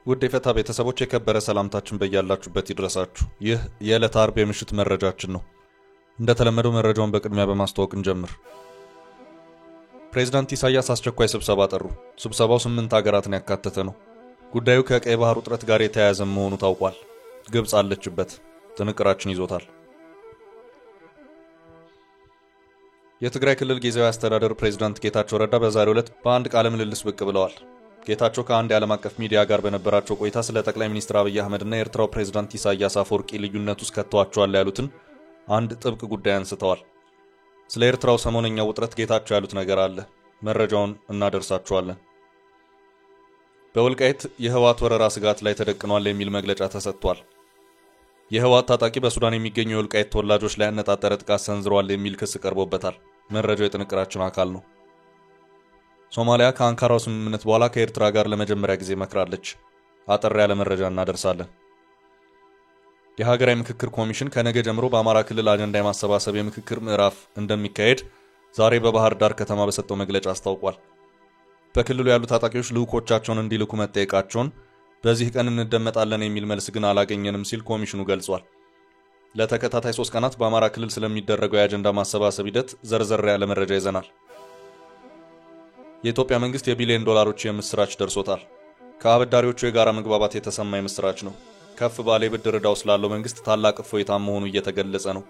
ውድ የፈታ ቤተሰቦች የከበረ ሰላምታችን በእያላችሁበት ይድረሳችሁ። ይህ የዕለተ ዓርብ የምሽት መረጃችን ነው። እንደተለመደው መረጃውን በቅድሚያ በማስተዋወቅ እንጀምር። ፕሬዝዳንት ኢሳያስ አስቸኳይ ስብሰባ ጠሩ። ስብሰባው 8 ሀገራትን ያካተተ ነው። ጉዳዩ ከቀይ ባህር ውጥረት ጋር የተያያዘ መሆኑ ታውቋል። ግብጽ አለችበት። ጥንቅራችን ይዞታል። የትግራይ ክልል ጊዜያዊ አስተዳደር ፕሬዝዳንት ጌታቸው ረዳ በዛሬው ዕለት በአንድ ቃለ ምልልስ ብቅ ብለዋል። ጌታቸው ከአንድ የዓለም አቀፍ ሚዲያ ጋር በነበራቸው ቆይታ ስለ ጠቅላይ ሚኒስትር አብይ አህመድና የኤርትራው ፕሬዝዳንት ኢሳያስ አፈወርቂ ልዩነት ውስጥ ከተዋቸዋል ያሉትን አንድ ጥብቅ ጉዳይ አንስተዋል። ስለ ኤርትራው ሰሞነኛው ውጥረት ጌታቸው ያሉት ነገር አለ። መረጃውን እናደርሳችኋለን። በወልቃይት የህወሓት ወረራ ስጋት ላይ ተደቅኗል የሚል መግለጫ ተሰጥቷል። የህወሓት ታጣቂ በሱዳን የሚገኙ የወልቃይት ተወላጆች ላይ ያነጣጠረ ጥቃት ሰንዝረዋል የሚል ክስ ቀርቦበታል። መረጃው የጥንቅራችን አካል ነው። ሶማሊያ ከአንካራው ስምምነት በኋላ ከኤርትራ ጋር ለመጀመሪያ ጊዜ መክራለች። አጠር ያለ መረጃ እናደርሳለን። የሀገራዊ ምክክር ኮሚሽን ከነገ ጀምሮ በአማራ ክልል አጀንዳ የማሰባሰብ የምክክር ምዕራፍ እንደሚካሄድ ዛሬ በባህር ዳር ከተማ በሰጠው መግለጫ አስታውቋል። በክልሉ ያሉ ታጣቂዎች ልዑኮቻቸውን እንዲልኩ መጠየቃቸውን፣ በዚህ ቀን እንደመጣለን የሚል መልስ ግን አላገኘንም ሲል ኮሚሽኑ ገልጿል። ለተከታታይ 3 ቀናት በአማራ ክልል ስለሚደረገው የአጀንዳ ማሰባሰብ ሂደት ዘርዘር ያለ መረጃ ይዘናል። የኢትዮጵያ መንግስት የቢሊዮን ዶላሮች የምስራች ደርሶታል። ከአበዳሪዎቹ የጋራ መግባባት የተሰማ የምስራች ነው። ከፍ ባለ ብድር ዕዳው ስላለው መንግስት ታላቅ እፎይታ መሆኑ እየተገለጸ ነው።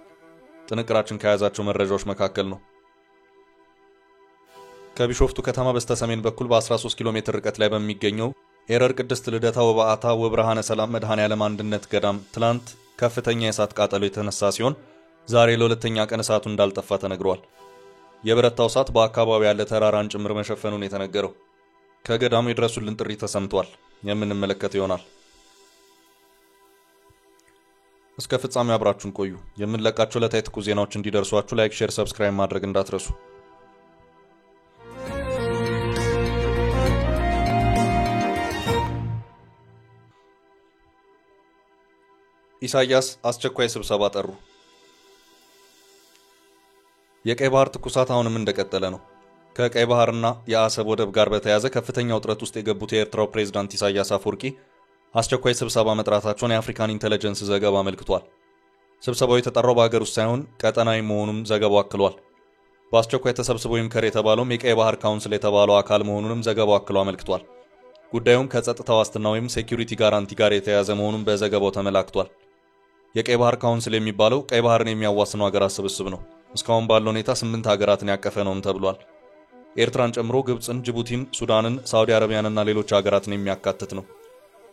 ጥንቅራችን ከያዛቸው መረጃዎች መካከል ነው። ከቢሾፍቱ ከተማ በስተሰሜን በኩል በ13 ኪሎ ሜትር ርቀት ላይ በሚገኘው ኤረር ቅድስት ልደታ ወበአታ ወብርሃነ ሰላም መድኃኔዓለም አንድነት ገዳም ትላንት ከፍተኛ የእሳት ቃጠሎ የተነሳ ሲሆን ዛሬ ለሁለተኛ ቀን እሳቱ እንዳልጠፋ ተነግሯል። የበረታው እሳት በአካባቢው ያለ ተራራን ጭምር መሸፈኑን የተነገረው። ከገዳሙ የድረሱልን ጥሪ ተሰምቷል። የምንመለከት ይሆናል። እስከ ፍጻሜው አብራችሁን ቆዩ። የምንለቃቸው ዕለታዊ ትኩስ ዜናዎች እንዲደርሷችሁ ላይክ፣ ሼር፣ ሰብስክራይብ ማድረግ እንዳትረሱ። ኢሳያስ አስቸኳይ ስብሰባ ጠሩ። የቀይ ባህር ትኩሳት አሁንም እንደቀጠለ ነው። ከቀይ ባህርና የአሰብ ወደብ ጋር በተያያዘ ከፍተኛ ውጥረት ውስጥ የገቡት የኤርትራው ፕሬዝዳንት ኢሳያስ አፈወርቂ አስቸኳይ ስብሰባ መጥራታቸውን የአፍሪካን ኢንተለጀንስ ዘገባ አመልክቷል። ስብሰባው የተጠራው በሀገር ውስጥ ሳይሆን ቀጠናዊ መሆኑም ዘገባው አክሏል። በአስቸኳይ ተሰብስቦ ይምከር የተባለውም የቀይ ባህር ካውንስል የተባለው አካል መሆኑንም ዘገባው አክሎ አመልክቷል። ጉዳዩም ከጸጥታ ዋስትና ወይም ሴኩሪቲ ጋራንቲ ጋር የተያያዘ መሆኑን በዘገባው ተመላክቷል። የቀይ ባህር ካውንስል የሚባለው ቀይ ባህርን የሚያዋስኑ ሀገራት ስብስብ ነው። እስካሁን ባለው ሁኔታ 8 ሀገራትን ያቀፈ ነውም ተብሏል። ኤርትራን ጨምሮ ግብጽን፣ ጅቡቲን፣ ሱዳንን፣ ሳውዲ አረቢያንና ሌሎች ሀገራትን የሚያካትት ነው።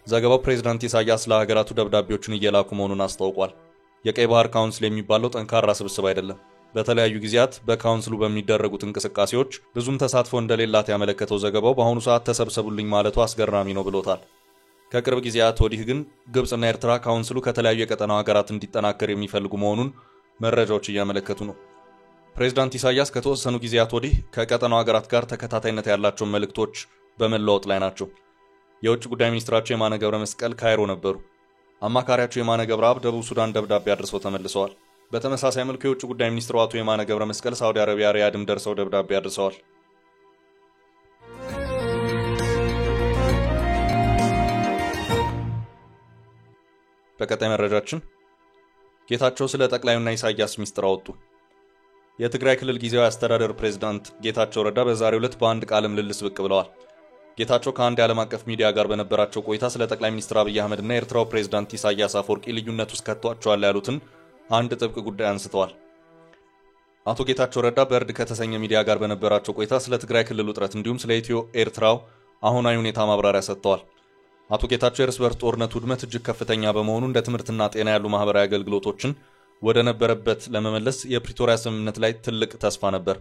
ዘገባው ፕሬዝዳንት ኢሳያስ ለሀገራቱ ደብዳቤዎችን እየላኩ መሆኑን አስታውቋል። የቀይ ባህር ካውንስል የሚባለው ጠንካራ ስብስብ አይደለም። በተለያዩ ጊዜያት በካውንስሉ በሚደረጉት እንቅስቃሴዎች ብዙም ተሳትፎ እንደሌላት ያመለከተው ዘገባው በአሁኑ ሰዓት ተሰብሰቡልኝ ማለቱ አስገራሚ ነው ብሎታል። ከቅርብ ጊዜያት ወዲህ ግን ግብጽና ኤርትራ ካውንስሉ ከተለያዩ የቀጠናው ሀገራት እንዲጠናከር የሚፈልጉ መሆኑን መረጃዎች እያመለከቱ ነው። ፕሬዝዳንት ኢሳያስ ከተወሰኑ ጊዜያት ወዲህ ከቀጠናው ሀገራት ጋር ተከታታይነት ያላቸው መልእክቶች በመለዋወጥ ላይ ናቸው። የውጭ ጉዳይ ሚኒስትራቸው የማነ ገብረ መስቀል ካይሮ ነበሩ። አማካሪያቸው የማነ ገብረአብ ደቡብ ሱዳን ደብዳቤ አድርሰው ተመልሰዋል። በተመሳሳይ መልኩ የውጭ ጉዳይ ሚኒስትሩ አቶ የማነ ገብረ መስቀል ሳውዲ አረቢያ ሪያድም ደርሰው ደብዳቤ አድርሰዋል። በቀጣይ መረጃችን ጌታቸው ስለ ጠቅላዩና ኢሳያስ ሚስጥር አወጡ። የትግራይ ክልል ጊዜያዊ አስተዳደር ፕሬዝዳንት ጌታቸው ረዳ በዛሬው ዕለት በአንድ ቃለ ምልልስ ብቅ ብለዋል። ጌታቸው ከአንድ የዓለም አቀፍ ሚዲያ ጋር በነበራቸው ቆይታ ስለ ጠቅላይ ሚኒስትር አብይ አህመድና የኤርትራው ፕሬዝዳንት ኢሳያስ አፈወርቂ ልዩነት ውስጥ ከተዋቸዋል ያሉትን አንድ ጥብቅ ጉዳይ አንስተዋል። አቶ ጌታቸው ረዳ በእርድ ከተሰኘ ሚዲያ ጋር በነበራቸው ቆይታ ስለ ትግራይ ክልል ውጥረት እንዲሁም ስለ ኢትዮ ኤርትራው አሁናዊ ሁኔታ ማብራሪያ ሰጥተዋል። አቶ ጌታቸው የእርስ በርስ ጦርነቱ ውድመት እጅግ ከፍተኛ በመሆኑ እንደ ትምህርትና ጤና ያሉ ማህበራዊ አገልግሎቶችን ወደ ነበረበት ለመመለስ የፕሪቶሪያ ስምምነት ላይ ትልቅ ተስፋ ነበር።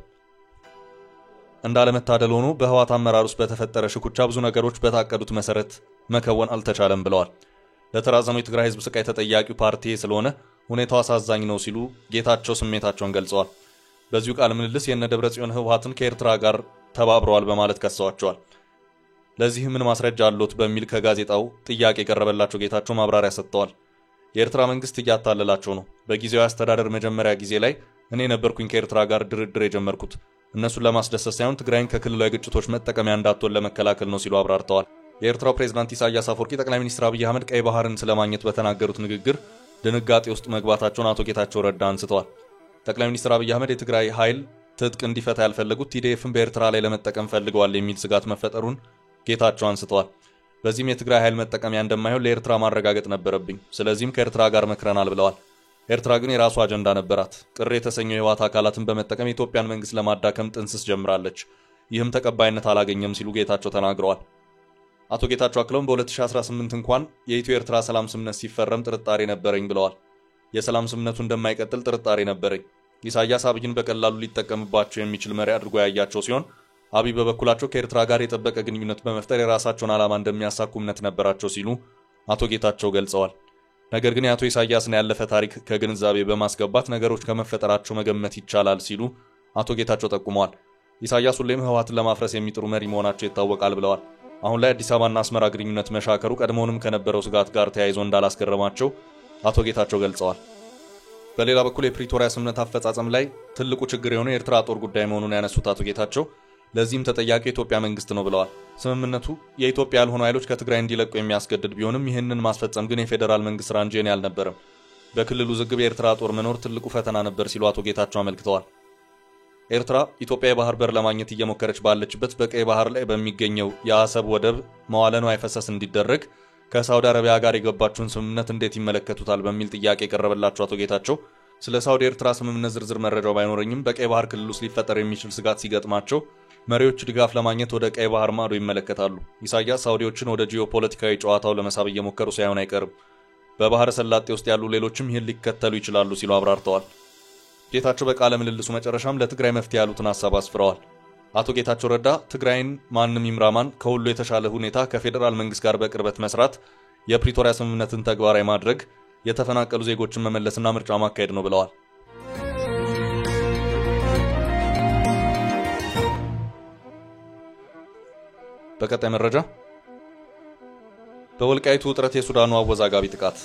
እንዳለመታደል ሆኖ በህወሓት አመራር ውስጥ በተፈጠረ ሽኩቻ ብዙ ነገሮች በታቀዱት መሰረት መከወን አልተቻለም ብለዋል። ለተራዘመው የትግራይ ህዝብ ስቃይ ተጠያቂው ፓርቲ ስለሆነ ሁኔታው አሳዛኝ ነው ሲሉ ጌታቸው ስሜታቸውን ገልጸዋል። በዚሁ ቃለ ምልልስ የነ ደብረጽዮን ህወሓትን ከኤርትራ ጋር ተባብረዋል በማለት ከሰዋቸዋል። ለዚህ ምን ማስረጃ አለዎት በሚል ከጋዜጣው ጥያቄ የቀረበላቸው ጌታቸው ማብራሪያ ሰጥተዋል። የኤርትራ መንግስት እያታለላቸው ነው። በጊዜያዊ አስተዳደር መጀመሪያ ጊዜ ላይ እኔ ነበርኩኝ ከኤርትራ ጋር ድርድር የጀመርኩት እነሱን ለማስደሰት ሳይሆን ትግራይን ከክልላዊ ግጭቶች መጠቀሚያ እንዳትሆን ለመከላከል ነው ሲሉ አብራርተዋል። የኤርትራው ፕሬዝዳንት ኢሳያስ አፈወርቂ ጠቅላይ ሚኒስትር አብይ አህመድ ቀይ ባህርን ስለማግኘት በተናገሩት ንግግር ድንጋጤ ውስጥ መግባታቸውን አቶ ጌታቸው ረዳ አንስተዋል። ጠቅላይ ሚኒስትር አብይ አህመድ የትግራይ ኃይል ትጥቅ እንዲፈታ ያልፈለጉት ቲዲኤፍን በኤርትራ ላይ ለመጠቀም ፈልገዋል የሚል ስጋት መፈጠሩን ጌታቸው አንስተዋል። በዚህም የትግራይ ኃይል መጠቀሚያ እንደማይሆን ለኤርትራ ማረጋገጥ ነበረብኝ፣ ስለዚህም ከኤርትራ ጋር መክረናል ብለዋል። ኤርትራ ግን የራሱ አጀንዳ ነበራት። ቅር የተሰኘው የህወሓት አካላትን በመጠቀም የኢትዮጵያን መንግስት ለማዳከም ጥንስስ ጀምራለች። ይህም ተቀባይነት አላገኘም ሲሉ ጌታቸው ተናግረዋል። አቶ ጌታቸው አክለውም በ2018 እንኳን የኢትዮ ኤርትራ ሰላም ስምምነት ሲፈረም ጥርጣሬ ነበረኝ ብለዋል። የሰላም ስምምነቱ እንደማይቀጥል ጥርጣሬ ነበረኝ። ኢሳያስ አብይን በቀላሉ ሊጠቀምባቸው የሚችል መሪ አድርጎ ያያቸው ሲሆን አብይ በበኩላቸው ከኤርትራ ጋር የጠበቀ ግንኙነት በመፍጠር የራሳቸውን ዓላማ እንደሚያሳኩ እምነት ነበራቸው ሲሉ አቶ ጌታቸው ገልጸዋል። ነገር ግን የአቶ ኢሳያስን ያለፈ ታሪክ ከግንዛቤ በማስገባት ነገሮች ከመፈጠራቸው መገመት ይቻላል ሲሉ አቶ ጌታቸው ጠቁመዋል። ኢሳያስ ሁሌም ህወሓትን ለማፍረስ የሚጥሩ መሪ መሆናቸው ይታወቃል ብለዋል። አሁን ላይ አዲስ አበባና አስመራ ግንኙነት መሻከሩ ቀድሞውንም ከነበረው ስጋት ጋር ተያይዞ እንዳላስገረማቸው አቶ ጌታቸው ገልጸዋል። በሌላ በኩል የፕሪቶሪያ ስምምነት አፈጻጸም ላይ ትልቁ ችግር የሆነው የኤርትራ ጦር ጉዳይ መሆኑን ያነሱት አቶ ጌታቸው ለዚህም ተጠያቂ የኢትዮጵያ መንግስት ነው ብለዋል። ስምምነቱ የኢትዮጵያ ያልሆኑ ኃይሎች ከትግራይ እንዲለቁ የሚያስገድድ ቢሆንም ይህንን ማስፈጸም ግን የፌዴራል መንግስት ስራ እንጂ የኔ አልነበረም። በክልሉ ዝግብ የኤርትራ ጦር መኖር ትልቁ ፈተና ነበር ሲሉ አቶ ጌታቸው አመልክተዋል። ኤርትራ ኢትዮጵያ የባህር በር ለማግኘት እየሞከረች ባለችበት በቀይ ባህር ላይ በሚገኘው የአሰብ ወደብ መዋለ ንዋይ ፈሰስ እንዲደረግ ከሳውዲ አረቢያ ጋር የገባችውን ስምምነት እንዴት ይመለከቱታል በሚል ጥያቄ የቀረበላቸው አቶ ጌታቸው ስለ ሳውዲ ኤርትራ ስምምነት ዝርዝር መረጃው ባይኖረኝም በቀይ ባህር ክልል ውስጥ ሊፈጠር የሚችል ስጋት ሲገጥማቸው መሪዎች ድጋፍ ለማግኘት ወደ ቀይ ባህር ማዶ ይመለከታሉ። ኢሳያስ ሳውዲዎችን ወደ ጂኦፖለቲካዊ ጨዋታው ለመሳብ እየሞከሩ ሳይሆን አይቀርም። በባህረ ሰላጤ ውስጥ ያሉ ሌሎችም ይህን ሊከተሉ ይችላሉ ሲሉ አብራርተዋል። ጌታቸው በቃለ ምልልሱ መጨረሻም ለትግራይ መፍትሄ ያሉትን ሀሳብ አስፍረዋል። አቶ ጌታቸው ረዳ ትግራይን ማንም ይምራማን ከሁሉ የተሻለ ሁኔታ ከፌዴራል መንግስት ጋር በቅርበት መስራት፣ የፕሪቶሪያ ስምምነትን ተግባራዊ ማድረግ፣ የተፈናቀሉ ዜጎችን መመለስና ምርጫ ማካሄድ ነው ብለዋል። በቀጣይ መረጃ በወልቃይቱ ውጥረት የሱዳኑ አወዛጋቢ ጥቃት።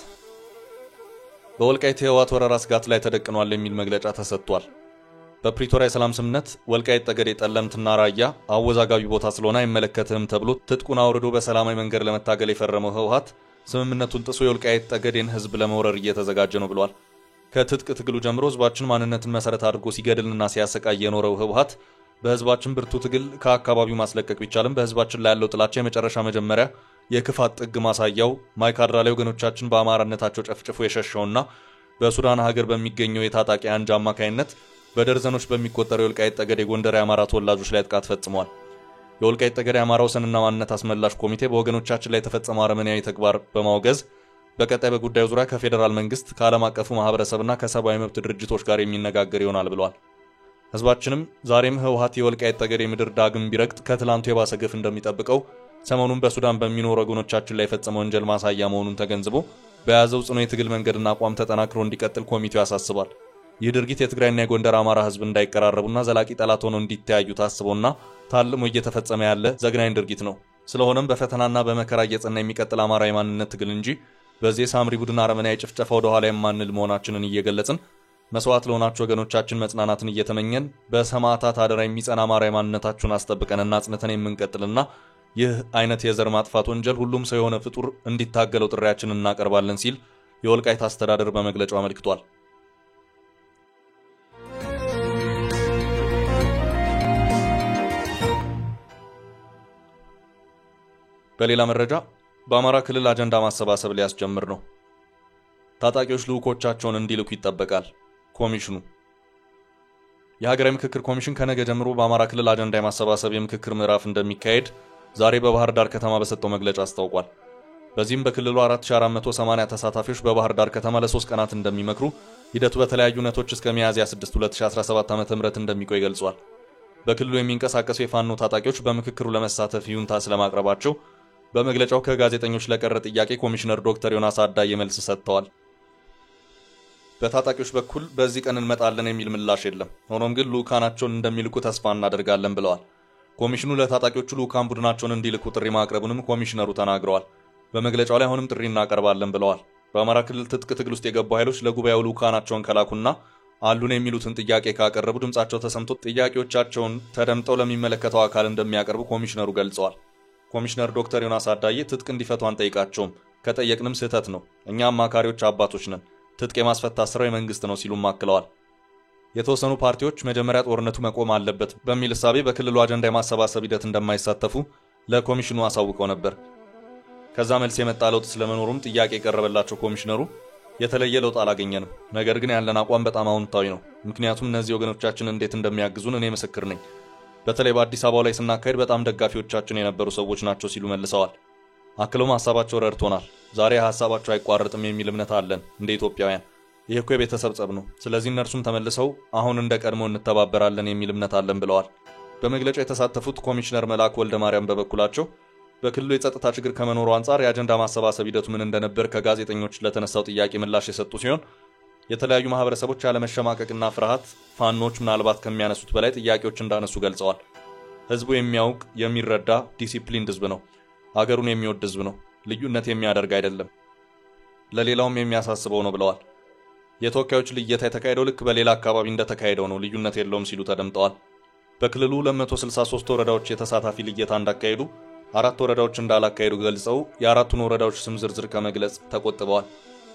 በወልቃይት የህወሓት ወረራ ስጋት ላይ ተደቅኗል የሚል መግለጫ ተሰጥቷል። በፕሪቶሪያ የሰላም ስምምነት ወልቃይት ጠገዴ፣ ጠለምትና ራያ አወዛጋቢ ቦታ ስለሆነ አይመለከትህም ተብሎ ትጥቁን አውርዶ በሰላማዊ መንገድ ለመታገል የፈረመው ህወሓት ስምምነቱን ጥሶ የወልቃይት ጠገዴን ህዝብ ለመውረር እየተዘጋጀ ነው ብሏል። ከትጥቅ ትግሉ ጀምሮ ህዝባችን ማንነትን መሰረት አድርጎ ሲገድልና ሲያሰቃይ የኖረው ህወሓት በህዝባችን ብርቱ ትግል ከአካባቢው ማስለቀቅ ቢቻልም በህዝባችን ላይ ያለው ጥላቻ የመጨረሻ መጀመሪያ የክፋት ጥግ ማሳያው ማይካድራ ላይ ወገኖቻችን በአማራነታቸው ጨፍጭፎ የሸሸውና በሱዳን ሀገር በሚገኘው የታጣቂ አንጃ አማካይነት በደርዘኖች በሚቆጠሩ የወልቃይት ጠገዴ የጎንደር የአማራ ተወላጆች ላይ ጥቃት ፈጽሟል። የወልቃይት ጠገዴ የአማራ ወሰንና ማንነት አስመላሽ ኮሚቴ በወገኖቻችን ላይ የተፈጸመው አረመኔያዊ ተግባር በማውገዝ በቀጣይ በጉዳዩ ዙሪያ ከፌዴራል መንግስት ከዓለም አቀፉ ማህበረሰብና ከሰብአዊ መብት ድርጅቶች ጋር የሚነጋገር ይሆናል ብሏል። ህዝባችንም ዛሬም ህወሓት የወልቃይት ጠገዴ ምድር ዳግም ቢረግጥ ከትላንቱ የባሰ ግፍ እንደሚጠብቀው ሰሞኑን በሱዳን በሚኖሩ ወገኖቻችን ላይ የፈጸመው ወንጀል ማሳያ መሆኑን ተገንዝቦ በያዘው ጽኑ የትግል መንገድና አቋም ተጠናክሮ እንዲቀጥል ኮሚቴው ያሳስባል። ይህ ድርጊት የትግራይና የጎንደር አማራ ህዝብ እንዳይቀራረቡና ዘላቂ ጠላት ሆነው እንዲተያዩ ታስቦና ታልሞ እየተፈጸመ ያለ ዘግናኝ ድርጊት ነው። ስለሆነም በፈተናና በመከራ እየጸና የሚቀጥል አማራ የማንነት ትግል እንጂ በዚህ ሳምሪ ቡድን አረመኔያዊ ጭፍጨፋ ወደ ኋላ የማንል መሆናችንን እየገለጽን መስዋዕት ለሆናችሁ ወገኖቻችን መጽናናትን እየተመኘን በሰማዕታት አደራ የሚጸና አማራ የማንነታችሁን አስጠብቀንና አጽንተን የምንቀጥልና ይህ አይነት የዘር ማጥፋት ወንጀል ሁሉም ሰው የሆነ ፍጡር እንዲታገለው ጥሪያችንን እናቀርባለን ሲል የወልቃይት አስተዳደር በመግለጫው አመልክቷል። በሌላ መረጃ በአማራ ክልል አጀንዳ ማሰባሰብ ሊያስጀምር ነው። ታጣቂዎች ልዑኮቻቸውን እንዲልኩ ይጠበቃል። ኮሚሽኑ የሀገራዊ ምክክር ኮሚሽን ከነገ ጀምሮ በአማራ ክልል አጀንዳ የማሰባሰብ የምክክር ምዕራፍ እንደሚካሄድ ዛሬ በባህር ዳር ከተማ በሰጠው መግለጫ አስታውቋል። በዚህም በክልሉ 4480 ተሳታፊዎች በባህር ዳር ከተማ ለ3 ቀናት እንደሚመክሩ፣ ሂደቱ በተለያዩ ነቶች እስከ ሚያዝያ 6 2017 ዓ.ም እንደሚቆይ ገልጿል። በክልሉ የሚንቀሳቀሱ የፋኖ ታጣቂዎች በምክክሩ ለመሳተፍ ይሁንታ ስለማቅረባቸው በመግለጫው ከጋዜጠኞች ለቀረ ጥያቄ ኮሚሽነር ዶክተር ዮናስ አዳዬ መልስ ሰጥተዋል። በታጣቂዎች በኩል በዚህ ቀን እንመጣለን የሚል ምላሽ የለም። ሆኖም ግን ልዑካናቸውን እንደሚልኩ ተስፋ እናደርጋለን ብለዋል። ኮሚሽኑ ለታጣቂዎቹ ልዑካን ቡድናቸውን እንዲልኩ ጥሪ ማቅረቡንም ኮሚሽነሩ ተናግረዋል። በመግለጫው ላይ አሁንም ጥሪ እናቀርባለን ብለዋል። በአማራ ክልል ትጥቅ ትግል ውስጥ የገቡ ኃይሎች ለጉባኤው ልኡካናቸውን ከላኩና አሉን የሚሉትን ጥያቄ ካቀረቡ ድምጻቸው ተሰምቶ ጥያቄዎቻቸውን ተደምጠው ለሚመለከተው አካል እንደሚያቀርቡ ኮሚሽነሩ ገልጸዋል። ኮሚሽነር ዶክተር ዮናስ አዳዬ ትጥቅ እንዲፈቱ አንጠይቃቸውም፣ ከጠየቅንም ስህተት ነው፣ እኛ አማካሪዎች አባቶች ነን፣ ትጥቅ የማስፈታት ስራው የመንግስት ነው ሲሉም አክለዋል። የተወሰኑ ፓርቲዎች መጀመሪያ ጦርነቱ መቆም አለበት በሚል እሳቤ በክልሉ አጀንዳ የማሰባሰብ ሂደት እንደማይሳተፉ ለኮሚሽኑ አሳውቀው ነበር። ከዛ መልስ የመጣ ለውጥ ስለመኖሩም ጥያቄ የቀረበላቸው ኮሚሽነሩ የተለየ ለውጥ አላገኘንም፣ ነገር ግን ያለን አቋም በጣም አዎንታዊ ነው፣ ምክንያቱም እነዚህ ወገኖቻችን እንዴት እንደሚያግዙን እኔ ምስክር ነኝ። በተለይ በአዲስ አበባ ላይ ስናካሄድ በጣም ደጋፊዎቻችን የነበሩ ሰዎች ናቸው ሲሉ መልሰዋል። አክለውም ሀሳባቸው ረድቶናል፣ ዛሬ ሀሳባቸው አይቋረጥም የሚል እምነት አለን እንደ ኢትዮጵያውያን። ይህ እኮ የቤተሰብ ጸብ ነው፣ ስለዚህ እነርሱም ተመልሰው አሁን እንደ ቀድሞ እንተባበራለን የሚል እምነት አለን ብለዋል። በመግለጫው የተሳተፉት ኮሚሽነር መልአክ ወልደ ማርያም በበኩላቸው በክልሉ የጸጥታ ችግር ከመኖሩ አንጻር የአጀንዳ ማሰባሰብ ሂደቱ ምን እንደነበር ከጋዜጠኞች ለተነሳው ጥያቄ ምላሽ የሰጡ ሲሆን የተለያዩ ማህበረሰቦች ያለመሸማቀቅና ፍርሃት ፋኖች ምናልባት ከሚያነሱት በላይ ጥያቄዎች እንዳነሱ ገልጸዋል። ህዝቡ የሚያውቅ የሚረዳ ዲሲፕሊንድ ህዝብ ነው፣ ሀገሩን የሚወድ ህዝብ ነው፣ ልዩነት የሚያደርግ አይደለም፣ ለሌላውም የሚያሳስበው ነው ብለዋል። የተወካዮች ልየታ የተካሄደው ልክ በሌላ አካባቢ እንደተካሄደው ነው፣ ልዩነት የለውም ሲሉ ተደምጠዋል። በክልሉ 263 ወረዳዎች የተሳታፊ ልየታ እንዳካሄዱ 4 ወረዳዎች እንዳላካሄዱ ገልጸው የአራቱን ወረዳዎች ስም ዝርዝር ከመግለጽ ተቆጥበዋል።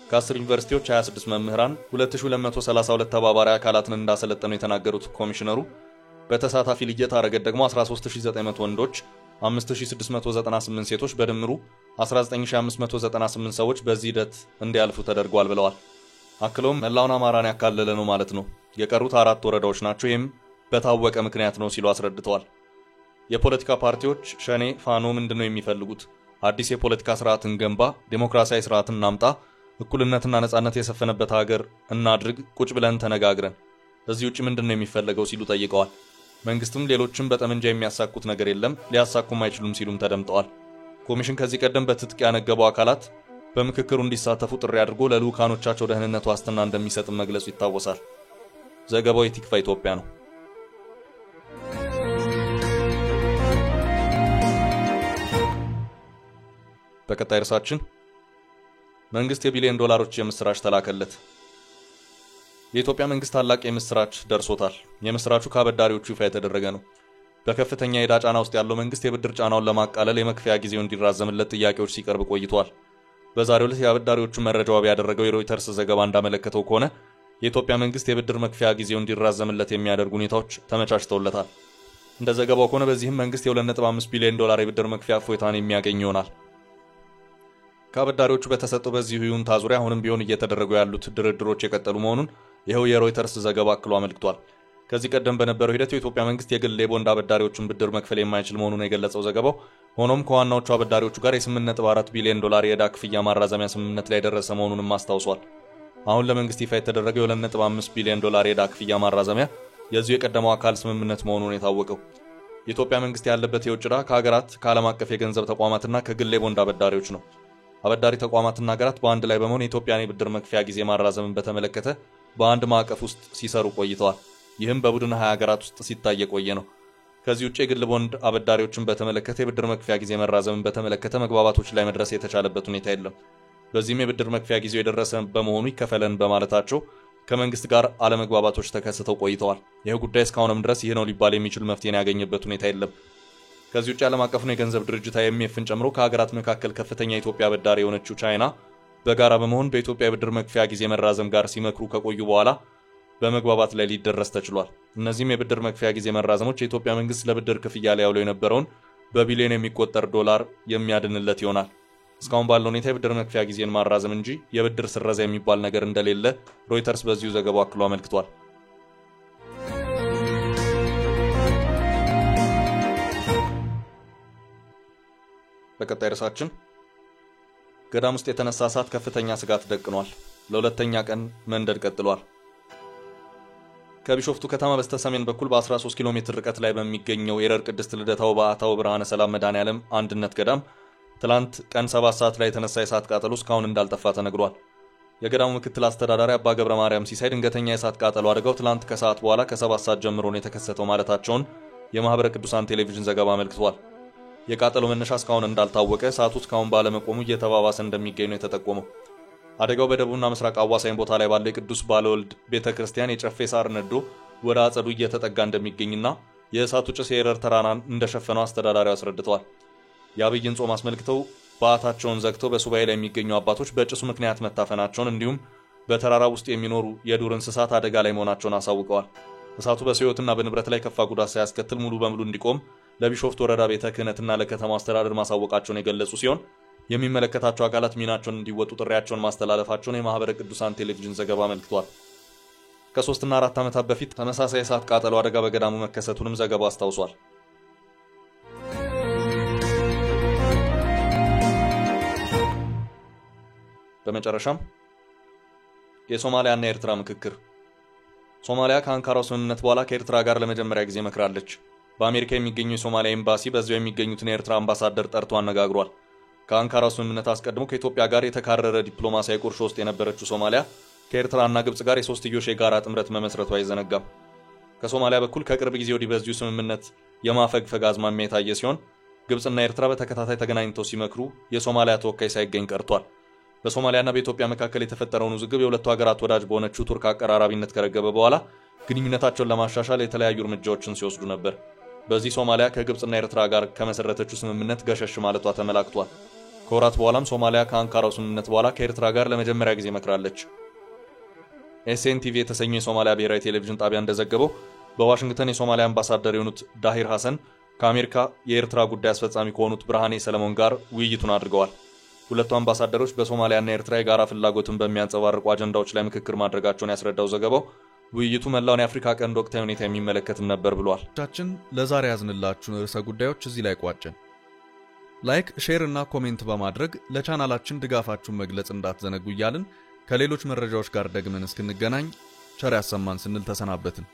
ከ10 ዩኒቨርሲቲዎች 26 መምህራን 2232 ተባባሪ አካላትን እንዳሰለጠኑ የተናገሩት ኮሚሽነሩ በተሳታፊ ልየታ ረገድ ደግሞ 13900 ወንዶች፣ 5698 ሴቶች በድምሩ 19598 ሰዎች በዚህ ሂደት እንዲያልፉ ተደርጓል ብለዋል። አክለውም መላውን አማራን ያካለለ ነው ማለት ነው፣ የቀሩት 4 ወረዳዎች ናቸው፣ ይህም በታወቀ ምክንያት ነው ሲሉ አስረድተዋል። የፖለቲካ ፓርቲዎች ሸኔ፣ ፋኖ ምንድነው የሚፈልጉት? አዲስ የፖለቲካ ስርዓትን ገንባ፣ ዴሞክራሲያዊ ስርዓትን እናምጣ፣ እኩልነትና ነጻነት የሰፈነበት ሀገር እናድርግ፣ ቁጭ ብለን ተነጋግረን፣ እዚህ ውጭ ምንድነው የሚፈልገው ሲሉ ጠይቀዋል። መንግስትም ሌሎችም በጠመንጃ የሚያሳኩት ነገር የለም፣ ሊያሳኩም አይችሉም ሲሉም ተደምጠዋል። ኮሚሽን ከዚህ ቀደም በትጥቅ ያነገቡ አካላት በምክክሩ እንዲሳተፉ ጥሪ አድርጎ ለልኡካኖቻቸው ደህንነት ዋስትና እንደሚሰጥም መግለጹ ይታወሳል። ዘገባው የቲክፋ ኢትዮጵያ ነው። በቀጣይ ርዕሳችን መንግስት የቢሊዮን ዶላሮች የምስራች ተላከለት። የኢትዮጵያ መንግስት ታላቅ የምስራች ደርሶታል። የምስራቹ ከአበዳሪዎቹ ይፋ የተደረገ ነው። በከፍተኛ የዕዳ ጫና ውስጥ ያለው መንግስት የብድር ጫናውን ለማቃለል የመክፈያ ጊዜው እንዲራዘምለት ጥያቄዎች ሲቀርብ ቆይቷል። በዛሬው ዕለት የአበዳሪዎቹ መረጃ ዋቢ ያደረገው የሮይተርስ ዘገባ እንዳመለከተው ከሆነ የኢትዮጵያ መንግስት የብድር መክፈያ ጊዜው እንዲራዘምለት የሚያደርጉ ሁኔታዎች ተመቻችተውለታል። እንደ ዘገባው ከሆነ በዚህም መንግስት የ2.5 ቢሊዮን ዶላር የብድር መክፈያ እፎይታን የሚያገኝ ይሆናል። ከአበዳሪዎቹ በተሰጠው በዚሁ ይሁንታ ዙሪያ አሁንም ቢሆን እየተደረጉ ያሉት ድርድሮች የቀጠሉ መሆኑን ይኸው የሮይተርስ ዘገባ አክሎ አመልክቷል። ከዚህ ቀደም በነበረው ሂደት የኢትዮጵያ መንግስት የግል የቦንድ አበዳሪዎችን ብድር መክፈል የማይችል መሆኑን የገለጸው ዘገባው ሆኖም ከዋናዎቹ አበዳሪዎቹ ጋር የ8.4 ቢሊዮን ዶላር የዕዳ ክፍያ ማራዘሚያ ስምምነት ላይ ደረሰ መሆኑንም አስታውሷል። አሁን ለመንግስት ይፋ የተደረገው የ2.5 ቢሊዮን ዶላር የዕዳ ክፍያ ማራዘሚያ የዚሁ የቀደመው አካል ስምምነት መሆኑን የታወቀው የኢትዮጵያ መንግስት ያለበት የውጭ ዕዳ ከሀገራት፣ ከዓለም አቀፍ የገንዘብ ተቋማትና ከግል የቦንድ አበዳሪዎች ነው። አበዳሪ ተቋማትና ሀገራት በአንድ ላይ በመሆን የኢትዮጵያን የብድር መክፈያ ጊዜ ማራዘምን በተመለከተ በአንድ ማዕቀፍ ውስጥ ሲሰሩ ቆይተዋል። ይህም በቡድን 20 ሀገራት ውስጥ ሲታይ የቆየ ነው። ከዚህ ውጭ የግል ቦንድ አበዳሪዎችን በተመለከተ የብድር መክፈያ ጊዜ መራዘምን በተመለከተ መግባባቶች ላይ መድረስ የተቻለበት ሁኔታ የለም። በዚህም የብድር መክፈያ ጊዜው የደረሰ በመሆኑ ይከፈለን በማለታቸው ከመንግስት ጋር አለመግባባቶች ተከስተው ቆይተዋል። ይህ ጉዳይ እስካሁንም ድረስ ይህ ነው ሊባል የሚችል መፍትሄን ያገኘበት ሁኔታ የለም። ከዚህ ውጭ ዓለም አቀፉን የገንዘብ ድርጅት IMFን ጨምሮ ከሀገራት መካከል ከፍተኛ የኢትዮጵያ አበዳሪ የሆነችው ቻይና በጋራ በመሆን በኢትዮጵያ የብድር መክፈያ ጊዜ መራዘም ጋር ሲመክሩ ከቆዩ በኋላ በመግባባት ላይ ሊደረስ ተችሏል። እነዚህም የብድር መክፈያ ጊዜ መራዘሞች የኢትዮጵያ መንግስት ለብድር ክፍያ ላይ ያውለው የነበረውን በቢሊዮን የሚቆጠር ዶላር የሚያድንለት ይሆናል። እስካሁን ባለው ሁኔታ የብድር መክፈያ ጊዜን ማራዘም እንጂ የብድር ስረዛ የሚባል ነገር እንደሌለ ሮይተርስ በዚሁ ዘገባው አክሎ አመልክቷል። በቀጣይ ርዕሳችን ገዳም ውስጥ የተነሳ እሳት ከፍተኛ ስጋት ደቅኗል። ለሁለተኛ ቀን መንደድ ቀጥሏል። ከቢሾፍቱ ከተማ በስተሰሜን በኩል በ13 ኪሎ ሜትር ርቀት ላይ በሚገኘው የረር ቅድስት ልደታው በአታው ብርሃነ ሰላም መድኃኔዓለም አንድነት ገዳም ትላንት ቀን 7 ሰዓት ላይ የተነሳ የእሳት ቃጠሎ እስካሁን እንዳልጠፋ ተነግሯል። የገዳሙ ምክትል አስተዳዳሪ አባ ገብረ ማርያም ሲሳይ ድንገተኛ የእሳት ቃጠሎ አደጋው ትላንት ከሰዓት በኋላ ከ7 ሰዓት ጀምሮ ነው የተከሰተው ማለታቸውን የማህበረ ቅዱሳን ቴሌቪዥን ዘገባ አመልክቷል። የቃጠሎ መነሻ እስካሁን እንዳልታወቀ፣ እሳቱ እስካሁን ባለመቆሙ እየተባባሰ እንደሚገኝ ነው የተጠቆመው። አደጋው በደቡብና ምስራቅ አዋሳኝ ቦታ ላይ ባለው የቅዱስ ባለወልድ ቤተክርስቲያን የጨፌ ሳር ነዶ ወደ አጸዱ እየተጠጋ እንደሚገኝና የእሳቱ ጭስ የኤረር ተራራን እንደሸፈነው አስተዳዳሪው አስረድተዋል። የአብይን ጾም አስመልክተው በዓታቸውን ዘግተው በሱባኤ ላይ የሚገኙ አባቶች በጭሱ ምክንያት መታፈናቸውን እንዲሁም በተራራ ውስጥ የሚኖሩ የዱር እንስሳት አደጋ ላይ መሆናቸውን አሳውቀዋል። እሳቱ በሰውየውና በንብረት ላይ ከፋ ጉዳት ሳያስከትል ሙሉ በሙሉ እንዲቆም ለቢሾፍቱ ወረዳ ቤተ ክህነትና ለከተማው አስተዳደር ማሳወቃቸውን የገለጹ ሲሆን የሚመለከታቸው አካላት ሚናቸውን እንዲወጡ ጥሪያቸውን ማስተላለፋቸውን የማህበረ ቅዱሳን ቴሌቪዥን ዘገባ አመልክቷል። ከ3 እና 4 ዓመታት በፊት ተመሳሳይ እሳት ቃጠሎ አደጋ በገዳሙ መከሰቱንም ዘገባው አስታውሷል። በመጨረሻም የሶማሊያና የኤርትራ ምክክር። ሶማሊያ ከአንካራው ስምምነት በኋላ ከኤርትራ ጋር ለመጀመሪያ ጊዜ መክራለች። በአሜሪካ የሚገኘው የሶማሊያ ኤምባሲ በዚያው የሚገኙትን የኤርትራ አምባሳደር ጠርቶ አነጋግሯል። ከአንካራው ስምምነት አስቀድሞ ከኢትዮጵያ ጋር የተካረረ ዲፕሎማሲያዊ ቁርሾ ውስጥ የነበረችው ሶማሊያ ከኤርትራና ግብጽ ጋር የሶስትዮሽ የጋራ ጥምረት መመስረቷ አይዘነጋም። ከሶማሊያ በኩል ከቅርብ ጊዜ ወዲህ በዚሁ ስምምነት የማፈግፈግ አዝማሚያ የታየ ሲሆን ግብጽና ኤርትራ በተከታታይ ተገናኝተው ሲመክሩ የሶማሊያ ተወካይ ሳይገኝ ቀርቷል። በሶማሊያና በኢትዮጵያ መካከል የተፈጠረውን ውዝግብ የሁለቱ ሀገራት ወዳጅ በሆነችው ቱርክ አቀራራቢነት ከረገበ በኋላ ግንኙነታቸውን ለማሻሻል የተለያዩ እርምጃዎችን ሲወስዱ ነበር። በዚህ ሶማሊያ ከግብጽና ኤርትራ ጋር ከመሰረተችው ስምምነት ገሸሽ ማለቷ ተመላክቷል። ከወራት በኋላም ሶማሊያ ከአንካራው ስምምነት በኋላ ከኤርትራ ጋር ለመጀመሪያ ጊዜ መክራለች። ኤስኤንቲቪ የተሰኘው የሶማሊያ ብሔራዊ ቴሌቪዥን ጣቢያ እንደዘገበው በዋሽንግተን የሶማሊያ አምባሳደር የሆኑት ዳሂር ሐሰን ከአሜሪካ የኤርትራ ጉዳይ አስፈጻሚ ከሆኑት ብርሃኔ ሰለሞን ጋር ውይይቱን አድርገዋል። ሁለቱ አምባሳደሮች በሶማሊያና ኤርትራ የጋራ ፍላጎትን በሚያንጸባርቁ አጀንዳዎች ላይ ምክክር ማድረጋቸውን ያስረዳው ዘገባው ውይይቱ መላውን የአፍሪካ ቀንድ ወቅታዊ ሁኔታ የሚመለከትም ነበር ብሏል። ለዛሬ ያዝንላችሁን ርዕሰ ጉዳዮች እዚህ ላይ ቋጨን። ላይክ፣ ሼር እና ኮሜንት በማድረግ ለቻናላችን ድጋፋችሁን መግለጽ እንዳትዘነጉ እያልን ከሌሎች መረጃዎች ጋር ደግመን እስክንገናኝ ቸር ያሰማን ስንል ተሰናበትን።